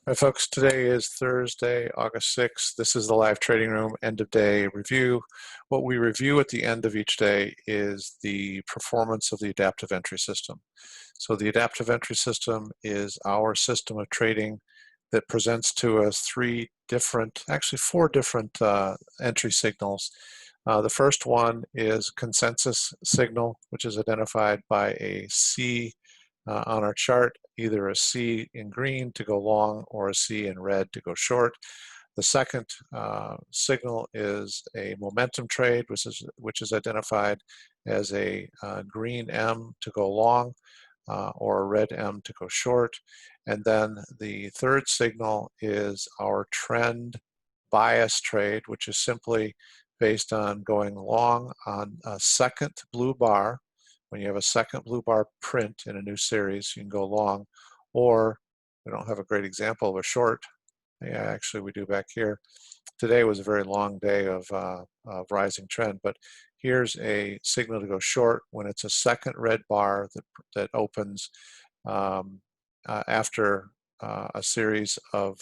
Hi folks, today is Thursday, August 6th. This is the live trading room end of day review. What we review at the end of each day is the performance of the adaptive entry system. So the adaptive entry system is our system of trading that presents to us four different entry signals. The first one is consensus signal, which is identified by a C on our chart, either a C in green to go long or a C in red to go short. The second signal is a momentum trade, which is identified as a green M to go long or a red M to go short. And then the third signal is our trend bias trade, which is simply based on going long on a second blue bar. When you have a second blue bar print in a new series, you can go long, or we don't have a great example of a short. Yeah, actually we do back here. Today was a very long day of rising trend, but here's a signal to go short when it's a second red bar that opens after a series of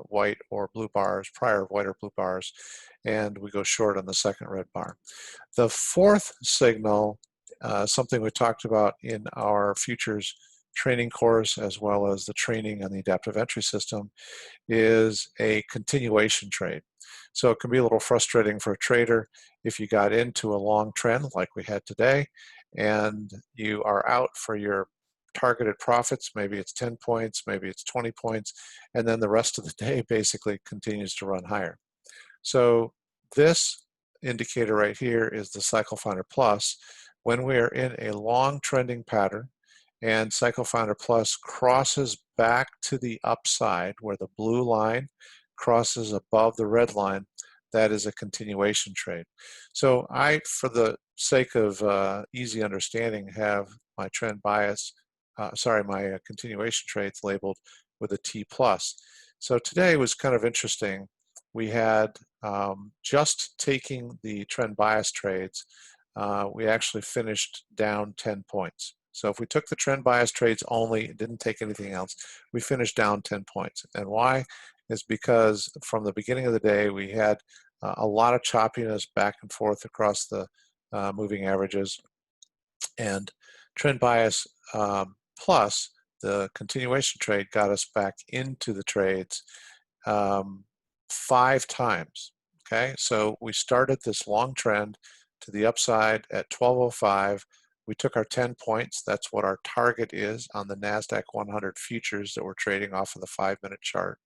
white or blue bars, prior white or blue bars, and we go short on the second red bar. The fourth signal, something we talked about in our futures training course as well as the training on the adaptive entry system, is a continuation trade. So it can be a little frustrating for a trader if you got into a long trend like we had today and you are out for your targeted profits. Maybe it's 10 points, maybe it's 20 points, and then the rest of the day basically continues to run higher. So this indicator right here is the Cycle Finder Plus. When we are in a long trending pattern and Cycle Finder Plus crosses back to the upside where the blue line crosses above the red line, that is a continuation trade. So I, for the sake of easy understanding, have my trend bias, my continuation trades labeled with a T plus. So today was kind of interesting. We had just taking the trend bias trades, we actually finished down 10 points. So if we took the trend bias trades only, didn't take anything else, we finished down 10 points. And why? Is because from the beginning of the day, we had a lot of choppiness back and forth across the moving averages. And trend bias plus the continuation trade got us back into the trades 5 times. Okay, so we started this long trend to the upside at 1205. We took our 10 points. That's what our target is on the NASDAQ 100 futures that we're trading off of the 5-minute chart.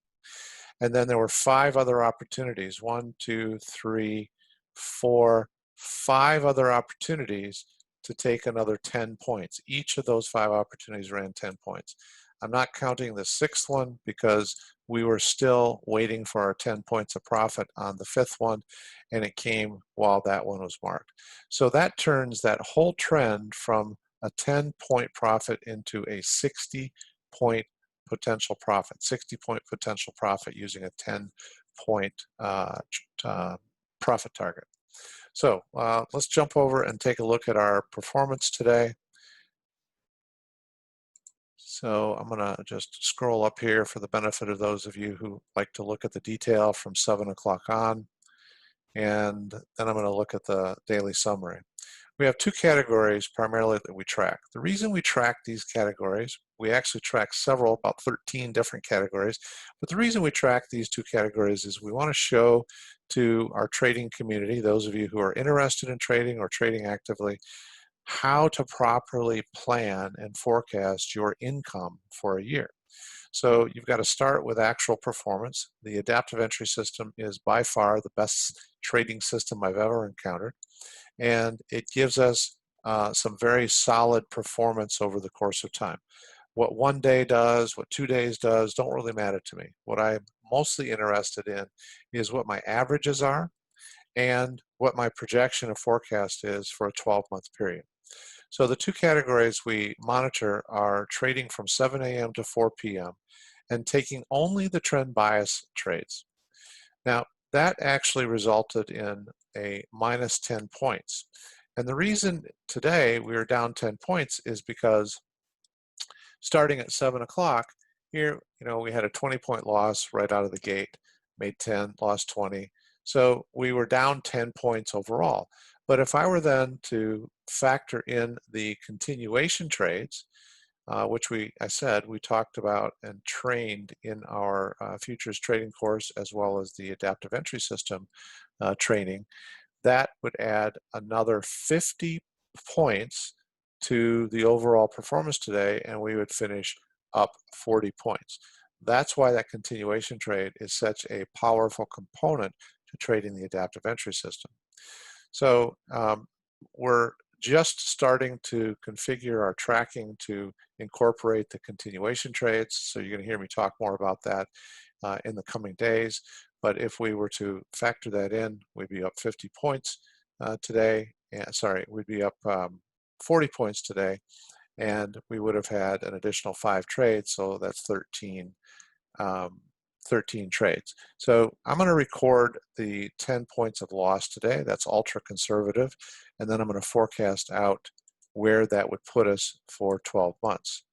And then there were 5 other opportunities, 1, 2, 3, 4, 5 other opportunities to take another 10 points. Each of those 5 opportunities ran 10 points. I'm not counting the 6th one because we were still waiting for our 10 points of profit on the 5th one, and it came while that one was marked. So that turns that whole trend from a 10-point profit into a 60-point potential profit, 60-point potential profit using a 10-point profit target. So let's jump over and take a look at our performance today. So I'm going to just scroll up here for the benefit of those of you who like to look at the detail from 7 o'clock on. And then I'm going to look at the daily summary. We have 2 categories primarily that we track. The reason we track these categories, we actually track several, about 13 different categories, but the reason we track these 2 categories is we want to show to our trading community, those of you who are interested in trading or trading actively, how to properly plan and forecast your income for a year. So you've got to start with actual performance. The adaptive entry system is by far the best trading system I've ever encountered, and it gives us some very solid performance over the course of time. What one day does, what 2 days does, don't really matter to me. What I'm mostly interested in is what my averages are and what my projection of forecast is for a 12-month period. So the 2 categories we monitor are trading from 7 a.m. to 4 p.m. and taking only the trend bias trades. Now, that actually resulted in a minus 10 points. And the reason today we are down 10 points is because starting at 7 o'clock, Here, we had a 20-point loss right out of the gate, made 10, lost 20. So we were down 10 points overall. But if I were then to factor in the continuation trades, which I said we talked about and trained in our futures trading course, as well as the adaptive entry system training, that would add another 50 points to the overall performance today, and we would finish up 40 points. That's why that continuation trade is such a powerful component to trading the adaptive entry system. So we're just starting to configure our tracking to incorporate the continuation trades. So you're going to hear me talk more about that in the coming days. But if we were to factor that in, we'd be up 50 points today. Sorry, we'd be up 40 points today, and we would have had an additional 5 trades, so that's 13 trades. So I'm going to record the 10 points of loss today. That's ultra conservative. And then I'm going to forecast out where that would put us for 12 months.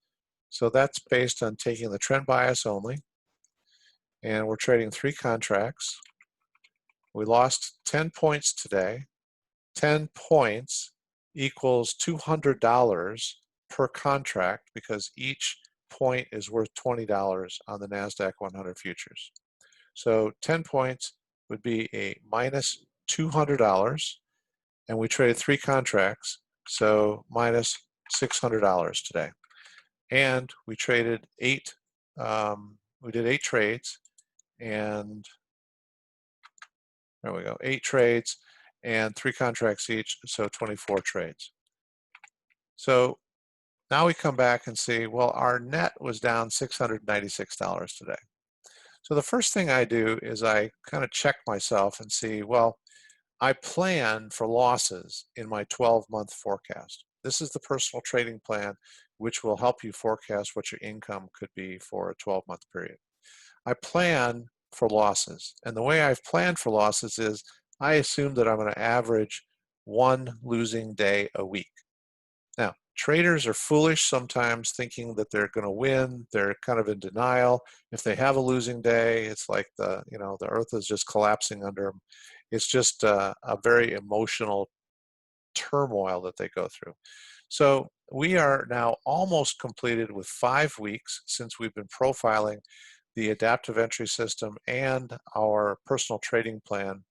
So that's based on taking the trend bias only. And we're trading 3 contracts. We lost 10 points today. 10 points equals $200 per contract, because each point is worth $20 on the NASDAQ 100 futures. So 10 points would be a minus $200, and we traded 3 contracts, so minus $600 today. And we traded 8, we did 8 trades, and there we go, 8 trades and 3 contracts each, so 24 trades. So now we come back and see, well, our net was down $696 today. So the first thing I do is I kind of check myself and see, well, I plan for losses in my 12-month forecast. This is the personal trading plan, which will help you forecast what your income could be for a 12-month period. I plan for losses, and the way I've planned for losses is I assume that I'm going to average 1 losing day a week. Now, traders are foolish sometimes, thinking that they're going to win. They're kind of in denial. If they have a losing day, it's like the earth is just collapsing under them. It's just a very emotional turmoil that they go through. So we are now almost completed with 5 weeks since we've been profiling the adaptive entry system and our personal trading plan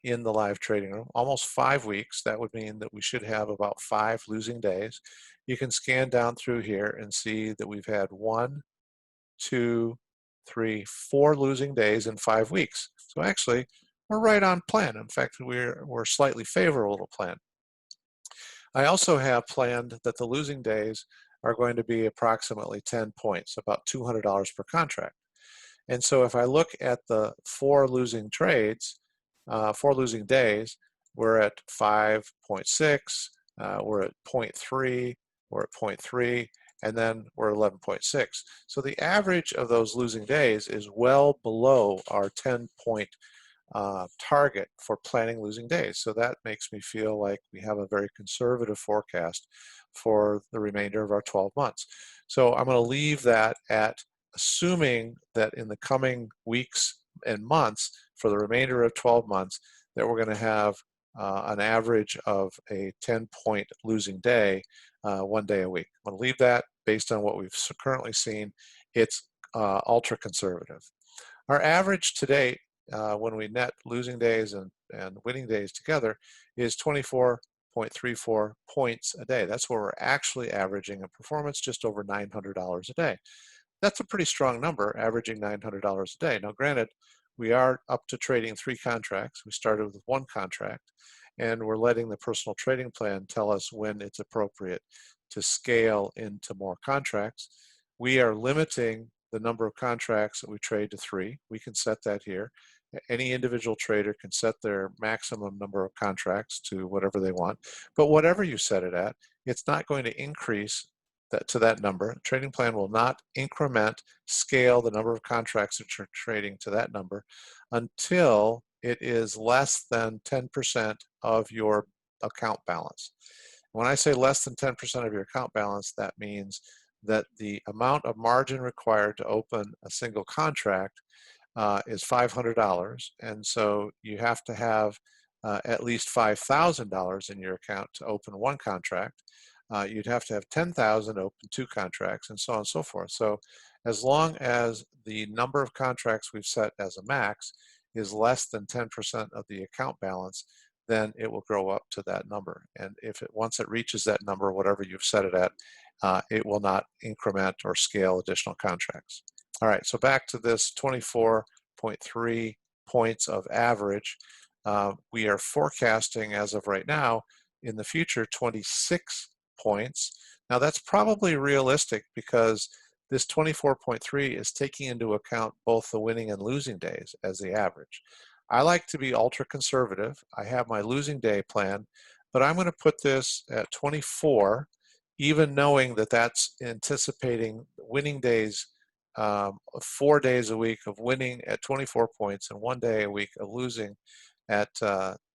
in the live trading room. Almost 5 weeks. That would mean that we should have about 5 losing days. You can scan down through here and see that we've had 1, 2, 3, 4 losing days in 5 weeks. So actually, we're right on plan. In fact, we're slightly favorable to plan. I also have planned that the losing days are going to be approximately 10 points, about $200 per contract. And so if I look at the 4 losing trades, 4 losing days, we're at 5.6, we're at 0.3, we're at 0.3, and then we're 11.6. So the average of those losing days is well below our 10-point target for planning losing days. So that makes me feel like we have a very conservative forecast for the remainder of our 12 months. So I'm going to leave that at assuming that in the coming weeks and months, for the remainder of 12 months, that we're going to have an average of a 10-point losing day 1 day a week. I'm going to leave that based on what we've currently seen. It's ultra conservative. Our average to date, when we net losing days and winning days together, is 24.34 points a day. That's where we're actually averaging a performance just over $900 a day. That's a pretty strong number, averaging $900 a day. Now, granted, we are up to trading 3 contracts. We started with 1 contract, and we're letting the personal trading plan tell us when it's appropriate to scale into more contracts. We are limiting the number of contracts that we trade to 3. We can set that here. Any individual trader can set their maximum number of contracts to whatever they want. But whatever you set it at, it's not going to increase to that number. The trading plan will not increment, scale the number of contracts that you're trading to that number until it is less than 10% of your account balance. When I say less than 10% of your account balance, that means that the amount of margin required to open a single contract is $500, and so you have to have at least $5,000 in your account to open one contract. You'd have to have $10,000 to open two contracts, and so on and so forth. So as long as the number of contracts we've set as a max is less than 10% of the account balance, then it will grow up to that number. And if once it reaches that number, whatever you've set it at, it will not increment or scale additional contracts. All right, so back to this 24.3 points of average. We are forecasting, as of right now, in the future, 26 points. Now that's probably realistic because this 24.3 is taking into account both the winning and losing days as the average. I like to be ultra conservative. I have my losing day plan, but I'm going to put this at 24, even knowing that that's anticipating winning days, 4 days a week of winning at 24 points and 1 day a week of losing at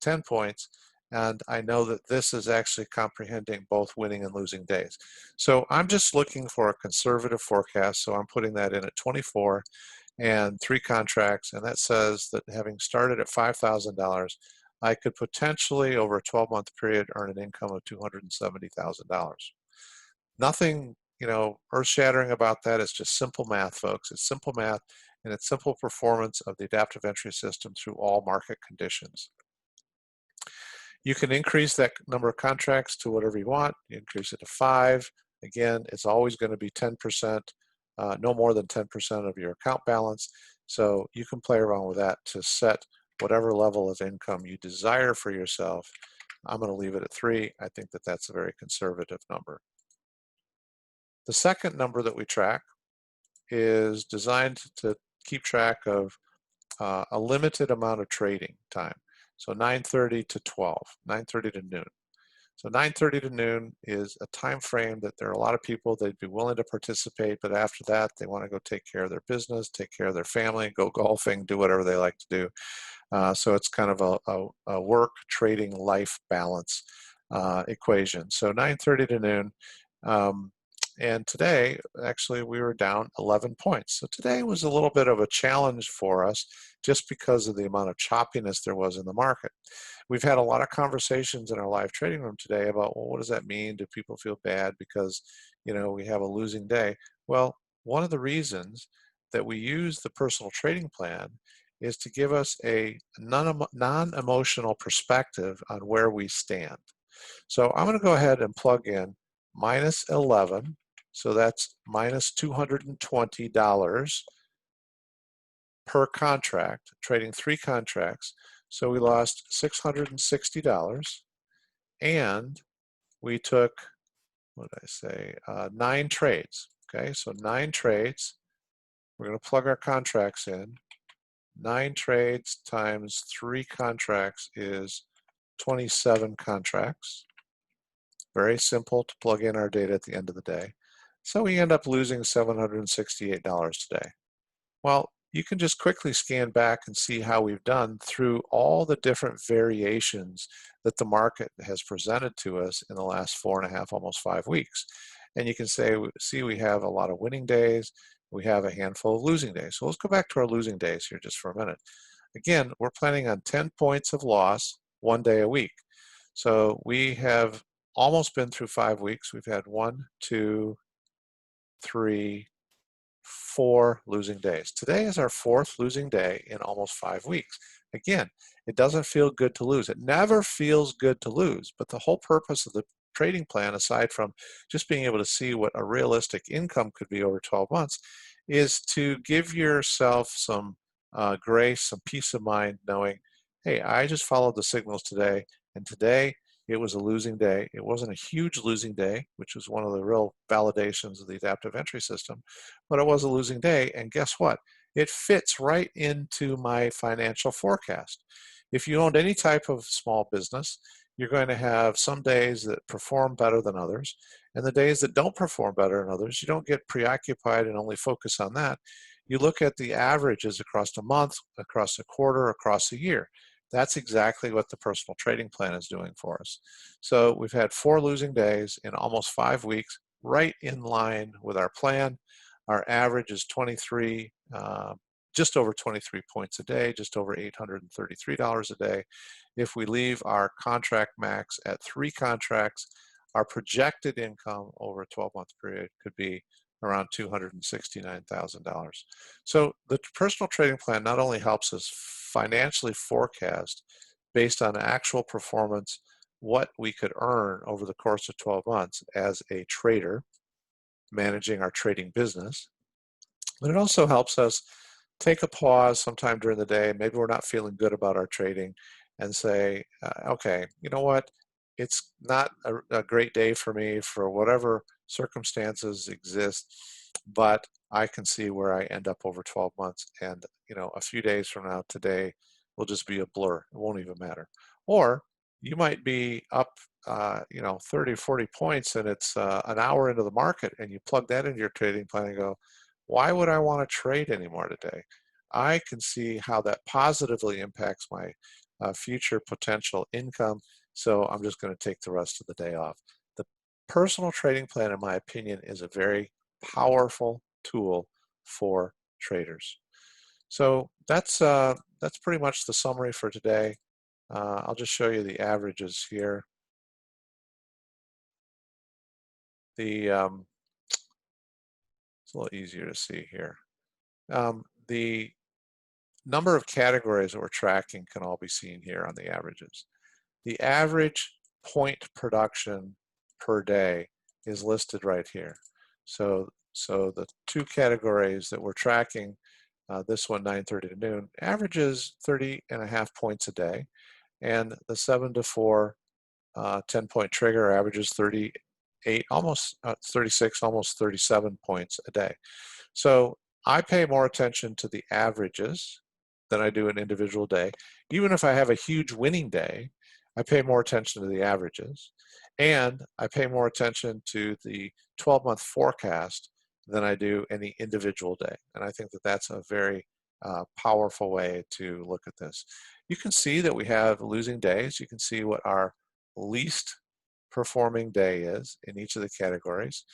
10 points. And I know that this is actually comprehending both winning and losing days. So I'm just looking for a conservative forecast. So I'm putting that in at 24 and 3 contracts. And that says that having started at $5,000, I could potentially, over a 12-month period, earn an income of $270,000. Nothing, earth-shattering about that. It's just simple math, folks. It's simple math, and it's simple performance of the adaptive entry system through all market conditions. You can increase that number of contracts to whatever you want. You increase it to 5. Again, it's always going to be 10%, no more than 10% of your account balance. So you can play around with that to set whatever level of income you desire for yourself. I'm going to leave it at 3. I think that that's a very conservative number. The second number that we track is designed to keep track of a limited amount of trading time. So 9:30 to 12, 9:30 to noon. So 9:30 to noon is a time frame that there are a lot of people, they'd be willing to participate, but after that, they want to go take care of their business, take care of their family, go golfing, do whatever they like to do. So it's kind of a work, trading, life balance equation. So 9:30 to noon. And today, actually, we were down 11 points. So today was a little bit of a challenge for us just because of the amount of choppiness there was in the market. We've had a lot of conversations in our live trading room today about, well, what does that mean? Do people feel bad because, we have a losing day? Well, one of the reasons that we use the personal trading plan is to give us a non-emotional perspective on where we stand. So I'm going to go ahead and plug in minus 11. So that's minus $220 per contract, trading 3 contracts. So we lost $660, and we took, what did I say, 9 trades. Okay, so 9 trades. We're going to plug our contracts in. 9 trades times 3 contracts is 27 contracts. Very simple to plug in our data at the end of the day. So we end up losing $768 today. Well, you can just quickly scan back and see how we've done through all the different variations that the market has presented to us in the last 4.5, almost 5 weeks. And you can see we have a lot of winning days, we have a handful of losing days. So let's go back to our losing days here just for a minute. Again, we're planning on 10 points of loss 1 day a week. So we have almost been through 5 weeks. We've had 1, 2, 3, 4 losing days. Today is our 4th losing day in almost 5 weeks. Again, it doesn't feel good to lose. It never feels good to lose, but the whole purpose of the trading plan, aside from just being able to see what a realistic income could be over 12 months, is to give yourself some grace, some peace of mind, knowing, hey, I just followed the signals today, and today it was a losing day. It wasn't a huge losing day, which was one of the real validations of the adaptive entry system, but it was a losing day, and guess what? It fits right into my financial forecast. If you owned any type of small business, you're going to have some days that perform better than others, and the days that don't perform better than others, you don't get preoccupied and only focus on that. You look at the averages across a month, across a quarter, across a year. That's exactly what the personal trading plan is doing for us. So we've had 4 losing days in almost 5 weeks. right in line with our plan. Our average is 23, just over 23 points a day, just over $833 a day. If we leave our contract max at 3 contracts, our projected income over a 12-month period could be around $269,000. So the personal trading plan not only helps us financially forecast based on actual performance what we could earn over the course of 12 months as a trader managing our trading business, but it also helps us take a pause sometime during the day. Maybe we're not feeling good about our trading and say, okay, you know what? It's not a great day for me for whatever circumstances exist, but I can see where I end up over 12 months. And, you know, a few days from now, today will just be a blur. It won't even matter. Or you might be up, you know, 30, 40 points and it's an hour into the market and you plug that into your trading plan and go, why would I want to trade anymore today? I can see how that positively impacts my future potential income, so I'm just going to take the rest of the day off. The personal trading plan, in my opinion, is a very powerful tool for traders. So that's pretty much the summary for today. I'll just show you the averages here. It's a little easier to see here. The number of categories that we're tracking can all be seen here on the averages. The average point production per day is listed right here. So the 2 categories that we're tracking, this one 9:30 to noon, averages 30.5 points a day, and the 7 to 4 10-point trigger averages 38, almost 36, almost 37 points a day. So I pay more attention to the averages than I do an individual day. Even if I have a huge winning day, I pay more attention to the averages. And I pay more attention to the 12-month forecast than I do any individual day. And I think that that's a very powerful way to look at this. You can see that we have losing days. You can see what our least performing day is in each of the categories.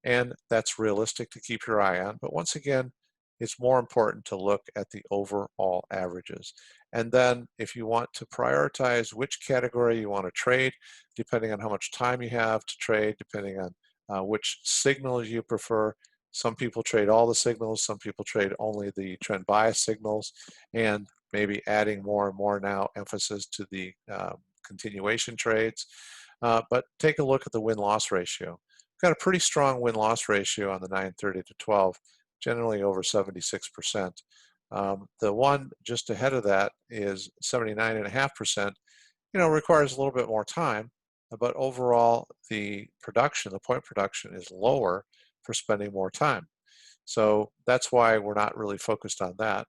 And that's realistic to keep your eye on. But once again, it's more important to look at the overall averages. And then if you want to prioritize which category you want to trade, depending on how much time you have to trade, depending on which signals you prefer. Some people trade all the signals, some people trade only the trend bias signals, and maybe adding more and more now emphasis to the continuation trades. But take a look at the win-loss ratio. We've got a pretty strong win-loss ratio on the 9:30 to 12, generally over 76%. The one just ahead of that is 79.5%. You know, requires a little bit more time, but overall the production, the point production is lower for spending more time. So that's why we're not really focused on that.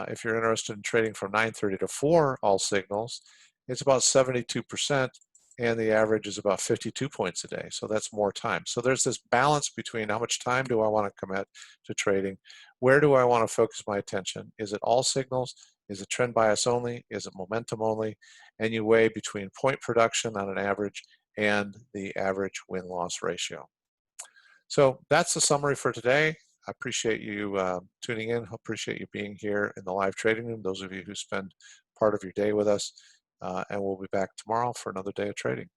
If you're interested in trading from 9:30 to 4 all signals, it's about 72%, and the average is about 52 points a day. So that's more time. So there's this balance between how much time do I want to commit to trading? Where do I want to focus my attention? Is it all signals? Is it trend bias only? Is it momentum only? And you weigh between point production on an average and the average win-loss ratio. So that's the summary for today. I appreciate you tuning in. I appreciate you being here in the live trading room, those of you who spend part of your day with us. And we'll be back tomorrow for another day of trading.